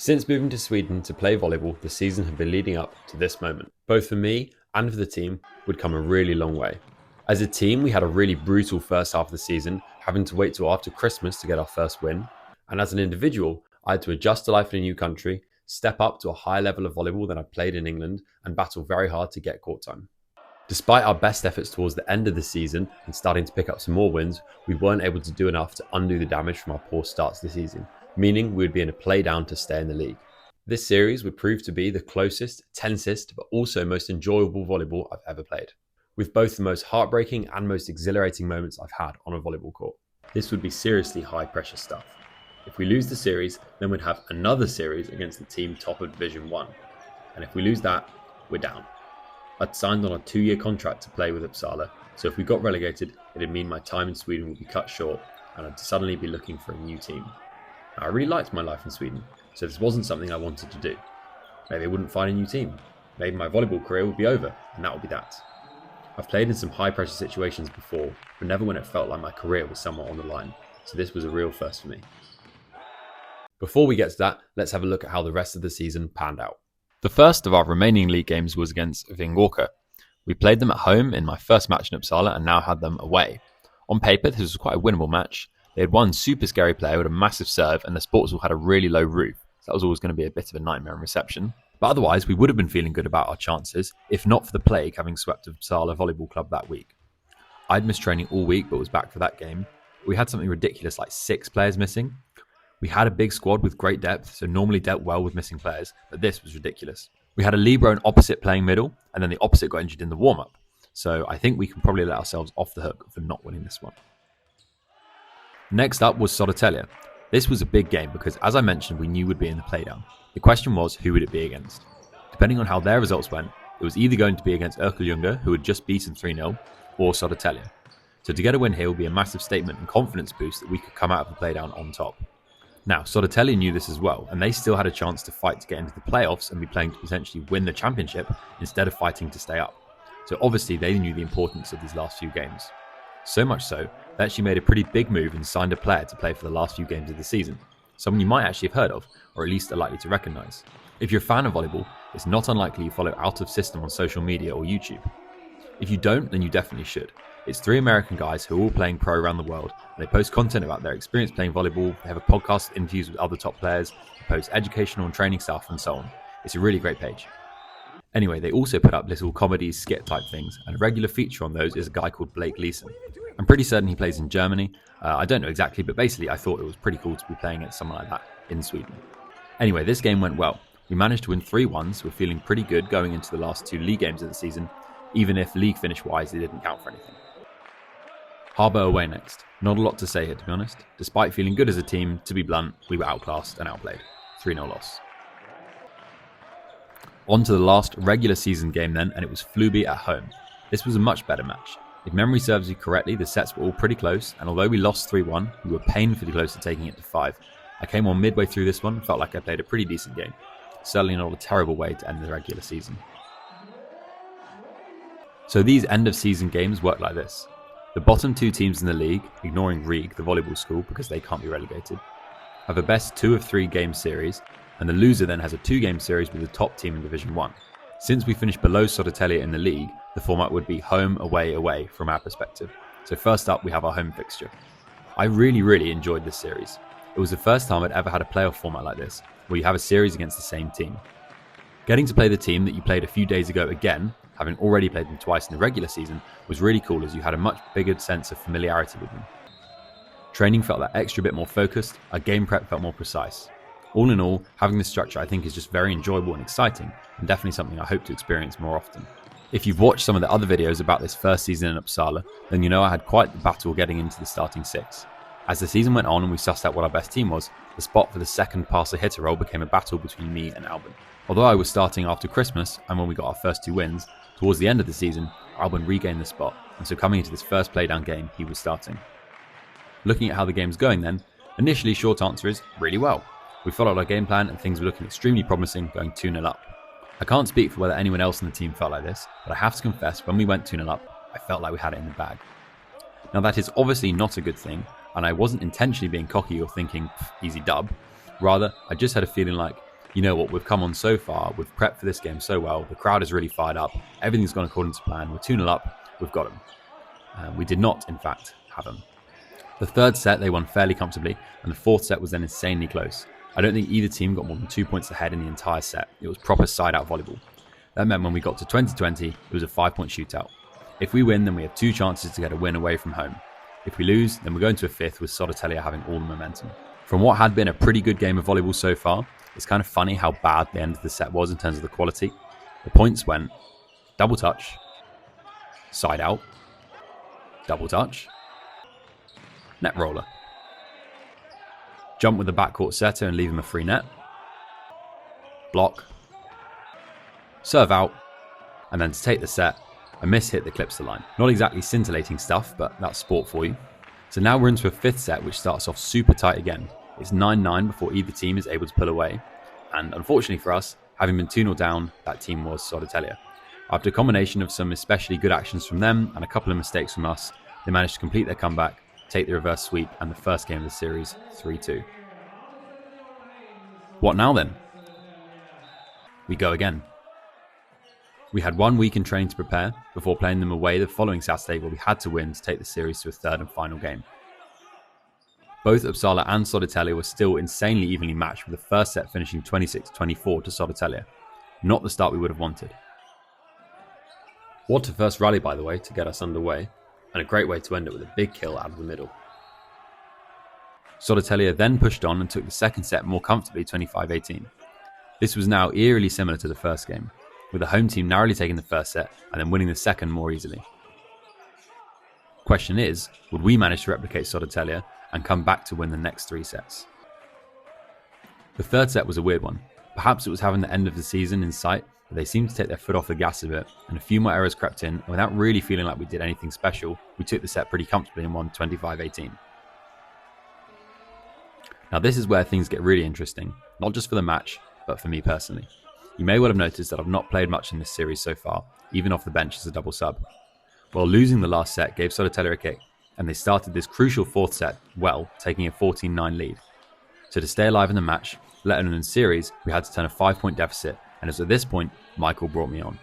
Since moving to Sweden to play volleyball, the season had been leading up to this moment. Both for me and for the team would come a really long way. As a team, we had a really brutal first half of the season, having to wait till after Christmas to get our first win. And as an individual, I had to adjust to life in a new country, step up to a higher level of volleyball than I played in England, and battle very hard to get court time. Despite our best efforts towards the end of the season and starting to pick up some more wins, we weren't able to do enough to undo the damage from our poor starts this season, meaning we would be in a play down to stay in the league. This series would prove to be the closest, tensest, but also most enjoyable volleyball I've ever played, with both the most heartbreaking and most exhilarating moments I've had on a volleyball court. This would be seriously high pressure stuff. If we lose the series, then we'd have another series against the team top of Division 1. And if we lose that, we're down. I'd signed on a 2-year contract to play with Uppsala, so if we got relegated, it'd mean my time in Sweden would be cut short and I'd suddenly be looking for a new team. Now, I really liked my life in Sweden, so this wasn't something I wanted to do. Maybe I wouldn't find a new team. Maybe my volleyball career would be over, and that would be that. I've played in some high pressure situations before, but never when it felt like my career was somewhat on the line, so this was a real first for me. Before we get to that, let's have a look at how the rest of the season panned out. The first of our remaining league games was against Vingåker. We played them at home in my first match in Uppsala and now had them away. On paper, this was quite a winnable match. They had one super scary player with a massive serve and the sports hall had a really low roof, so that was always going to be a bit of a nightmare in reception. But otherwise, we would have been feeling good about our chances, if not for the plague having swept Uppsala Volleyball Club that week. I'd missed training all week but was back for that game. We had something ridiculous like 6 players missing. We had a big squad with great depth, so normally dealt well with missing players, but this was ridiculous. We had a libero and opposite playing middle, and then the opposite got injured in the warm-up. So I think we can probably let ourselves off the hook for not winning this one. Next up was Södertälje. This was a big game because, as I mentioned, we knew we'd be in the playdown. The question was, who would it be against? Depending on how their results went, it was either going to be against Örkelljunga, who had just beaten 3-0, or Södertälje. So to get a win here would be a massive statement and confidence boost that we could come out of the playdown on top. Now, Södertälje knew this as well, and they still had a chance to fight to get into the playoffs and be playing to potentially win the championship instead of fighting to stay up. So obviously they knew the importance of these last few games. So much so, they actually made a pretty big move and signed a player to play for the last few games of the season. Someone you might actually have heard of, or at least are likely to recognise. If you're a fan of volleyball, it's not unlikely you follow Out of System on social media or YouTube. If you don't, then you definitely should. It's 3 American guys who are all playing pro around the world. They post content about their experience playing volleyball, they have a podcast with interviews with other top players, they post educational and training stuff and so on. It's a really great page. Anyway, they also put up little comedy skit type things, and a regular feature on those is a guy called Blake Leeson. I'm pretty certain he plays in Germany. I don't know exactly, but basically I thought it was pretty cool to be playing at someone like that in Sweden. Anyway, this game went well. We managed to win 3-1, so we're feeling pretty good going into the last 2 league games of the season, even if league finish wise they didn't count for anything. Harbour away next. Not a lot to say here, to be honest. Despite feeling good as a team, to be blunt, we were outclassed and outplayed. 3-0 loss. On to the last regular season game then, and it was Floby at home. This was a much better match. If memory serves you correctly, the sets were all pretty close, and although we lost 3-1, we were painfully close to taking it to 5. I came on midway through this one and felt like I played a pretty decent game. Certainly not a terrible way to end the regular season. So these end of season games work like this. The bottom 2 teams in the league, ignoring Rieg, the volleyball school, because they can't be relegated, have a best 2 of 3 game series, and the loser then has a 2-game series with the top team in Division 1. Since we finished below Södertälje in the league, the format would be home, away, away from our perspective. So first up, we have our home fixture. I really enjoyed this series. It was the first time I'd ever had a playoff format like this, where you have a series against the same team. Getting to play the team that you played a few days ago again, having already played them twice in the regular season, was really cool as you had a much bigger sense of familiarity with them. Training felt that extra bit more focused, our game prep felt more precise. All in all, having this structure I think is just very enjoyable and exciting, and definitely something I hope to experience more often. If you've watched some of the other videos about this first season in Uppsala, then you know I had quite the battle getting into the starting 6. As the season went on and we sussed out what our best team was, the spot for the second passer-hitter role became a battle between me and Albin. Although I was starting after Christmas, and when we got our first 2 wins, towards the end of the season, Albin regained the spot, and so coming into this first playdown game, he was starting. Looking at how the game's going then, initially short answer is really well. We followed our game plan and things were looking extremely promising, going 2-0 up. I can't speak for whether anyone else in the team felt like this, but I have to confess when we went 2-0 up, I felt like we had it in the bag. Now that is obviously not a good thing, and I wasn't intentionally being cocky or thinking, easy dub. Rather, I just had a feeling like You know what, we've come on so far, we've prepped for this game so well, the crowd is really fired up, everything's gone according to plan, we're 2-0 up, we've got them. We did not, in fact, have them. The third set they won fairly comfortably, and the fourth set was then insanely close. I don't think either team got more than 2 points ahead in the entire set. It was proper side-out volleyball. That meant when we got to 20-20, it was a 5-point shootout. If we win, then we have 2 chances to get a win away from home. If we lose, then we're going to a fifth with Sodertälje having all the momentum. From what had been a pretty good game of volleyball so far, it's kind of funny how bad the end of the set was in terms of the quality. The points went double touch, side out, double touch, net roller, jump with the backcourt setter and leave him a free net, block, serve out, and then to take the set, a miss hit that clips the line. Not exactly scintillating stuff, but that's sport for you. So now we're into a fifth set which starts off super tight again. It's 9-9 before either team is able to pull away. And unfortunately for us, having been 2-0 down, that team was Sodertälje. After a combination of some especially good actions from them and a couple of mistakes from us, they managed to complete their comeback, take the reverse sweep and the first game of the series 3-2. What now then? We go again. We had 1 week in training to prepare before playing them away the following Saturday where we had to win to take the series to a third and final game. Both Uppsala and Sodertälje were still insanely evenly matched, with the first set finishing 26-24 to Sodertälje. Not the start we would have wanted. What a first rally, by the way, to get us underway, and a great way to end it with a big kill out of the middle. Sodertälje then pushed on and took the second set more comfortably 25-18. This was now eerily similar to the first game, with the home team narrowly taking the first set and then winning the second more easily. Question is, would we manage to replicate Sodertälje and come back to win the next 3 sets? The third set was a weird one. Perhaps it was having the end of the season in sight, but they seemed to take their foot off the gas a bit, and a few more errors crept in, and without really feeling like we did anything special, we took the set pretty comfortably and won 25-18. Now this is where things get really interesting, not just for the match, but for me personally. You may well have noticed that I've not played much in this series so far, even off the bench as a double sub. Well, losing the last set gave Sodertälje a kick, and they started this crucial fourth set well, taking a 14-9 lead. So to stay alive in the match, let alone in the series, we had to turn a 5-point deficit, and it was at this point Michael brought me on.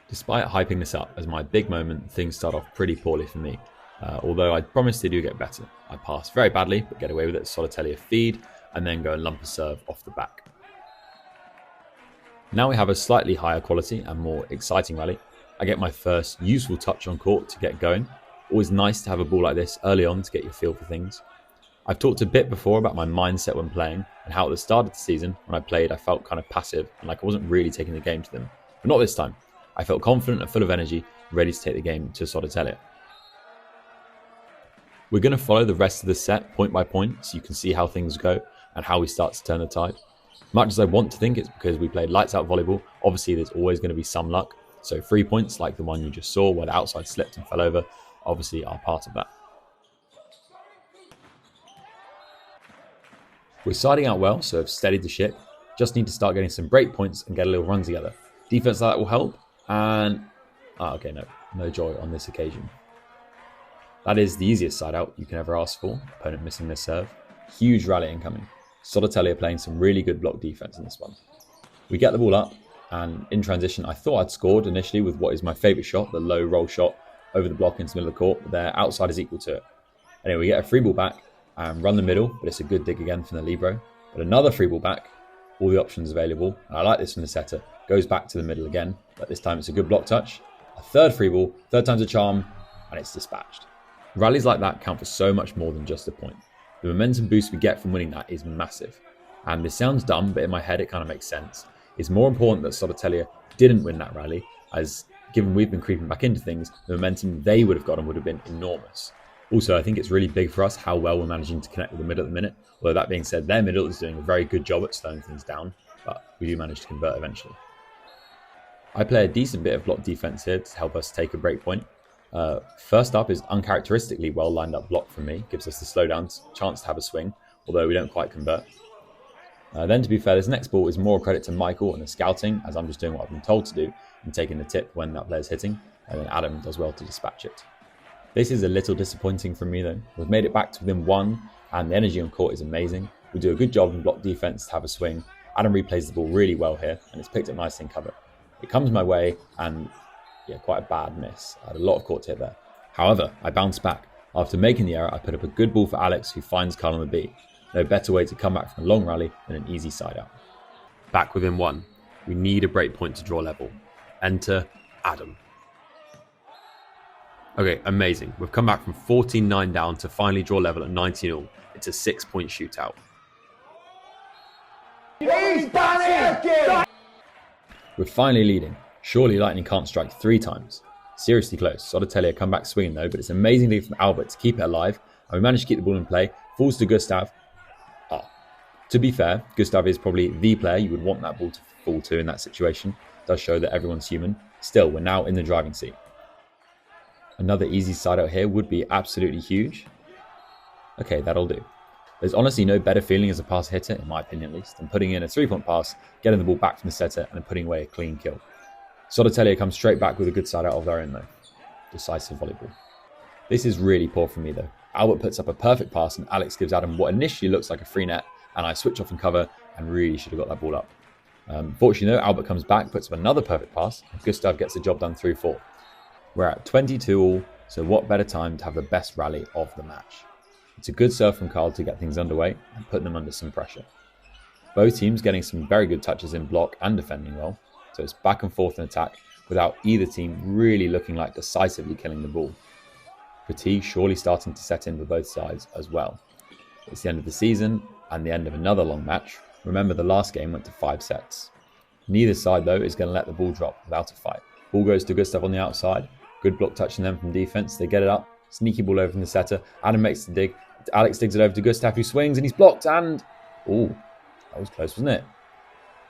Despite hyping this up as my big moment, things start off pretty poorly for me. Although I promise they do get better. I pass very badly, but get away with it. Sodertälje feed, and then go and lump a serve off the back. Now we have a slightly higher quality and more exciting rally. I get my first useful touch on court to get going. Always nice to have a ball like this early on to get your feel for things. I've talked a bit before about my mindset when playing, and how at the start of the season, when I played, I felt kind of passive and like I wasn't really taking the game to them. But not this time. I felt confident and full of energy, ready to take the game to Sodertälje. We're going to follow the rest of the set point by point so you can see how things go and how we start to turn the tide. Much as I want to think it's because we played lights out volleyball, obviously there's always going to be some luck. So 3 points like the one you just saw where the outside slipped and fell over, obviously are part of that. We're starting out well, so have steadied the ship. Just need to start getting some break points and get a little run together. Defense like that will help, and no joy on this occasion. That is the easiest side out you can ever ask for. Opponent missing their serve. Huge rally incoming. Sodertälje playing some really good block defense in this one. We get the ball up, and in transition, I thought I'd scored initially with what is my favourite shot, the low roll shot over the block into the middle of the court, but their outside is equal to it. Anyway, we get a free ball back and run the middle, but it's a good dig again from the libero. But another free ball back, all the options available, and I like this from the setter. Goes back to the middle again, but this time it's a good block touch. A third free ball, third time's a charm, and it's dispatched. Rallies like that count for so much more than just a point. The momentum boost we get from winning that is massive. And this sounds dumb, but in my head it kind of makes sense. It's more important that Sodertälje didn't win that rally, as given we've been creeping back into things, the momentum they would have gotten would have been enormous. Also, I think it's really big for us how well we're managing to connect with the middle at the minute. Although that being said, their middle is doing a very good job at slowing things down, but we do manage to convert eventually. I play a decent bit of block defense here to help us take a break point. First up is uncharacteristically well lined up block from me, gives us the slowdown chance to have a swing, although we don't quite convert. Then to be fair, this next ball is more credit to Michael and the scouting, as I'm just doing what I've been told to do and taking the tip when that player's hitting, and then Adam does well to dispatch it. This is a little disappointing from me though. We've made it back to within 1, and the energy on court is amazing. We do a good job in block defense to have a swing, Adam replays the ball really well here, and it's picked up nicely in cover. It comes my way, and quite a bad miss. I had a lot of court to hit there. However, I bounced back. After making the error, I put up a good ball for Alex, who finds Carl on the B. No better way to come back from a long rally than an easy side out. Back within 1. We need a break point to draw level. Enter Adam. Okay, amazing. We've come back from 14-9 down to finally draw level at 19-all. It's a 6-point shootout. We're finally leading. Surely Lightning can't strike 3 times. Seriously close. Sototelia come back swinging though, but it's amazing lead from Albert to keep it alive, and we managed to keep the ball in play. Falls to Gustav. To be fair, Gustav is probably the player you would want that ball to fall to in that situation. It does show that everyone's human. Still, we're now in the driving seat. Another easy side out here would be absolutely huge. Okay, that'll do. There's honestly no better feeling as a pass hitter, in my opinion at least, than putting in a 3-point pass, getting the ball back from the setter, and then putting away a clean kill. Sototelia comes straight back with a good side out of their own though. Decisive volleyball. This is really poor from me though. Albert puts up a perfect pass and Alex gives Adam what initially looks like a free net, and I switch off and cover and really should have got that ball up. Fortunately though, Albert comes back, puts up another perfect pass, and Gustav gets the job done 3-4. We're at 22-all, so what better time to have the best rally of the match. It's a good serve from Carl to get things underway and put them under some pressure. Both teams getting some very good touches in block and defending well, so it's back and forth in attack without either team really looking like decisively killing the ball. Fatigue surely starting to set in for both sides as well. It's the end of the season and the end of another long match. Remember, the last game went to 5 sets. Neither side though is going to let the ball drop without a fight. Ball goes to Gustav on the outside. Good block touching them from defense. They get it up. Sneaky ball over from the setter. Adam makes the dig. Alex digs it over to Gustav, who swings and he's blocked, and oh, that was close, wasn't it?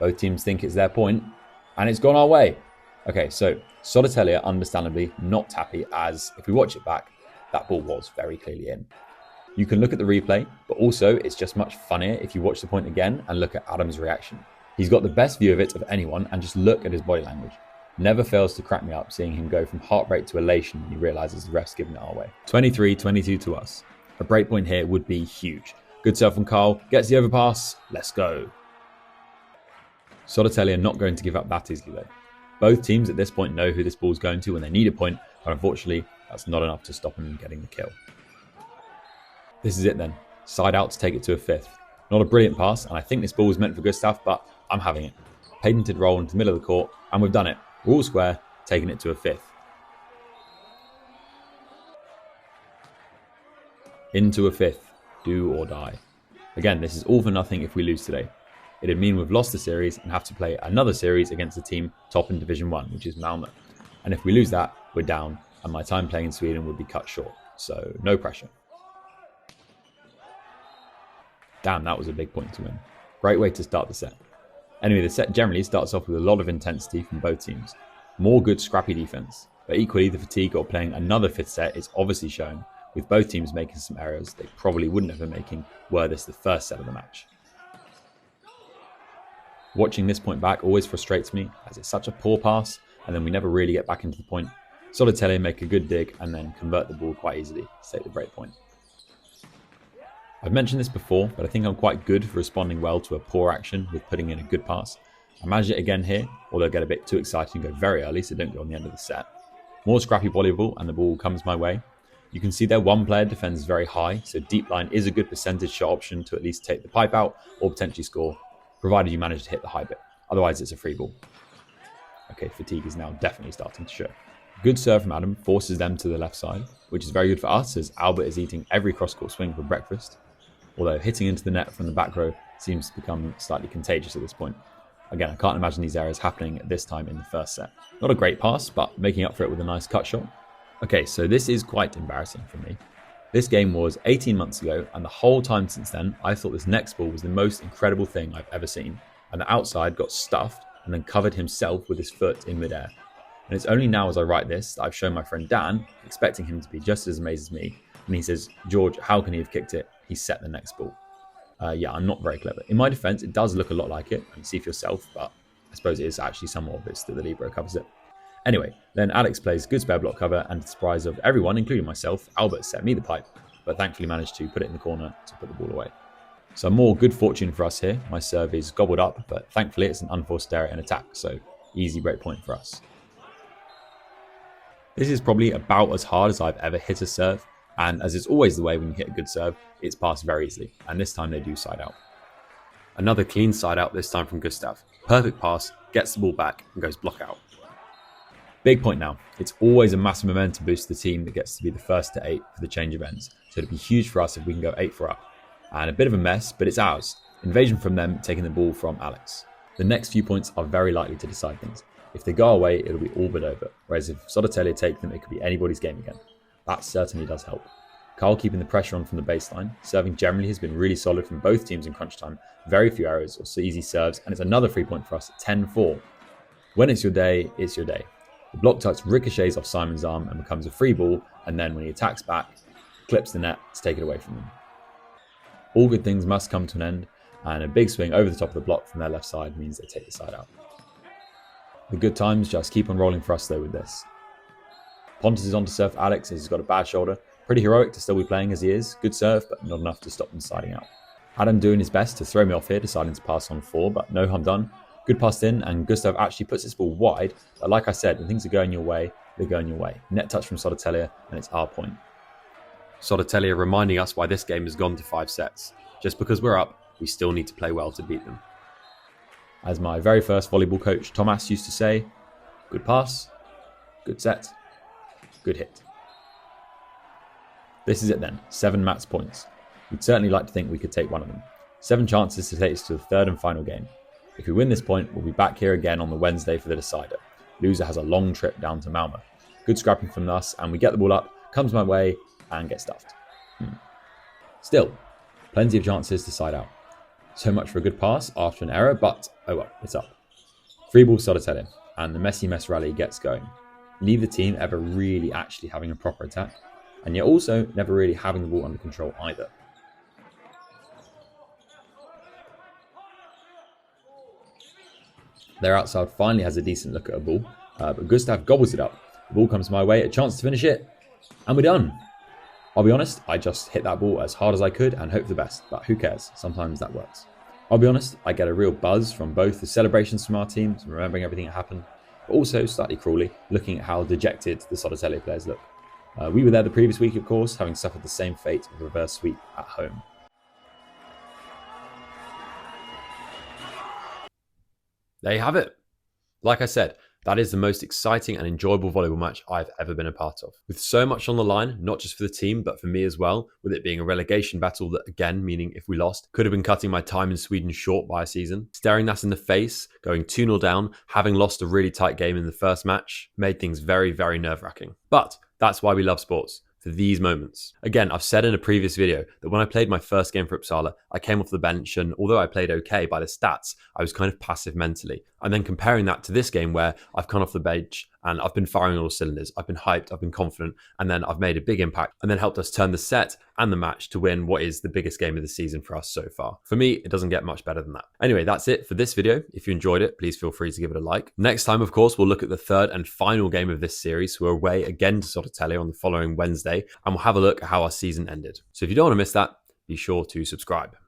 Both teams think it's their point and it's gone our way. Okay, so Sototelia understandably not happy, as if we watch it back, that ball was very clearly in. You can look at the replay, but also it's just much funnier if you watch the point again and look at Adam's reaction. He's got the best view of it of anyone, and just look at his body language. Never fails to crack me up seeing him go from heartbreak to elation when he realises the ref's giving it our way. 23-22 to us. A break point here would be huge. Good serve from Carl, gets the overpass, let's go. Sototelia not going to give up that easily though. Both teams at this point know who this ball's going to when they need a point, but unfortunately that's not enough to stop them getting the kill. This is it then. Side out to take it to a 5th. Not a brilliant pass, and I think this ball was meant for Gustav, but I'm having it. Patented roll into the middle of the court, and we've done it. We're all square, taking it to a 5th. Into a 5th. Do or die. Again, this is all for nothing if we lose today. It'd mean we've lost the series and have to play another series against a team top in Division 1, which is Malmö. And if we lose that, we're down, and my time playing in Sweden would be cut short. So no pressure. Damn, that was a big point to win. Great way to start the set. Anyway, the set generally starts off with a lot of intensity from both teams. More good scrappy defense, but equally the fatigue of playing another 5th set is obviously shown, with both teams making some errors they probably wouldn't have been making were this the first set of the match. Watching this point back always frustrates me, as it's such a poor pass and then we never really get back into the point. Sototelia make a good dig and then convert the ball quite easily to take the break point. I've mentioned this before, but I think I'm quite good for responding well to a poor action with putting in a good pass. I manage it again here, although I get a bit too excited and go very early, so don't go on the end of the set. More scrappy volleyball and the ball comes my way. You can see there one player defends very high, so deep line is a good percentage shot option to at least take the pipe out or potentially score, provided you manage to hit the high bit. Otherwise it's a free ball. Okay, fatigue is now definitely starting to show. Good serve from Adam forces them to the left side, which is very good for us as Albert is eating every cross-court swing for breakfast. Although hitting into the net from the back row seems to become slightly contagious at this point. Again, I can't imagine these errors happening at this time in the first set. Not a great pass, but making up for it with a nice cut shot. Okay, so this is quite embarrassing for me. This game was 18 months ago, and the whole time since then, I thought this next ball was the most incredible thing I've ever seen. And the outside got stuffed and then covered himself with his foot in midair. And it's only now as I write this that I've shown my friend Dan, expecting him to be just as amazed as me. And he says, "George, how can he have kicked it? He set the next ball." Yeah, I'm not very clever. In my defense, it does look a lot like it. You see for yourself, but I suppose it is actually somewhat obvious that the libero covers it. Anyway, then Alex plays good spare block cover, and to the surprise of everyone, including myself, Albert set me the pipe, but thankfully managed to put it in the corner to put the ball away. Some more good fortune for us here. My serve is gobbled up, but thankfully it's an unforced error in attack, so easy break point for us. This is probably about as hard as I've ever hit a serve, and as is always the way when you hit a good serve, it's passed very easily, and this time they do side out. Another clean side out this time from Gustav. Perfect pass, gets the ball back, and goes block out. Big point now. It's always a massive momentum boost to the team that gets to be the first to 8 for the change of ends, so it'd be huge for us if we can go 8 for up. And a bit of a mess, but it's ours. Invasion from them, taking the ball from Alex. The next few points are very likely to decide things. If they go away, it'll be all but over, whereas if Sodotelia take them, it could be anybody's game again. That certainly does help. Carl keeping the pressure on from the baseline. Serving generally has been really solid from both teams in crunch time. Very few errors or easy serves, and it's another 3 point for us at 10-4. When it's your day, it's your day. The block touch ricochets off Simon's arm and becomes a free ball, and then when he attacks back, clips the net to take it away from them. All good things must come to an end, and a big swing over the top of the block from their left side means they take the side out. The good times just keep on rolling for us though with this. Pontus is on to serve Alex as he's got a bad shoulder. Pretty heroic to still be playing as he is. Good serve, but not enough to stop them siding out. Adam doing his best to throw me off here, deciding to pass on 4, but no harm done. Good pass in, and Gustav actually puts this ball wide, but like I said, when things are going your way, they're going your way. Net touch from Sodotelia, and it's our point. Sodotelia reminding us why this game has gone to 5 sets. Just because we're up, we still need to play well to beat them. As my very first volleyball coach Thomas used to say, good pass, good set, good hit. This is it then, 7 match points. We'd certainly like to think we could take one of them. 7 chances to take us to the third and final game. If we win this point, we'll be back here again on the Wednesday for the decider. Loser has a long trip down to Malmö. Good scrapping from us, and we get the ball up, comes my way, and get stuffed. Still, plenty of chances to side out. So much for a good pass after an error, but oh well, it's up. Free ball Sodotelia, and the messy mess rally gets going. Neither team ever really actually having a proper attack, and yet also never really having the ball under control either. Their outside finally has a decent look at a ball, but Gustav gobbles it up. The ball comes my way, a chance to finish it, and we're done. I'll be honest, I just hit that ball as hard as I could and hope for the best, but who cares? Sometimes that works. I'll be honest, I get a real buzz from both the celebrations from our team, from remembering everything that happened, but also, slightly cruelly, looking at how dejected the Sodotelia players look. We were there the previous week, of course, having suffered the same fate of a reverse sweep at home. There you have it. Like I said, that is the most exciting and enjoyable volleyball match I've ever been a part of. With so much on the line, not just for the team, but for me as well, with it being a relegation battle that, again, meaning if we lost, could have been cutting my time in Sweden short by a season. Staring that in the face, going 2-0 down, having lost a really tight game in the first match, made things very, very nerve-wracking. But that's why we love sports. For these moments. Again, I've said in a previous video that when I played my first game for Uppsala, I came off the bench, and although I played okay by the stats, I was kind of passive mentally. And then comparing that to this game where I've come off the bench and I've been firing all cylinders, I've been hyped, I've been confident, and then I've made a big impact and then helped us turn the set and the match to win what is the biggest game of the season for us so far. For me, it doesn't get much better than that. Anyway, that's it for this video. If you enjoyed it, please feel free to give it a like. Next time, of course, we'll look at the third and final game of this series. We're away again to Sodotelia on the following Wednesday, and we'll have a look at how our season ended. So if you don't want to miss that, be sure to subscribe.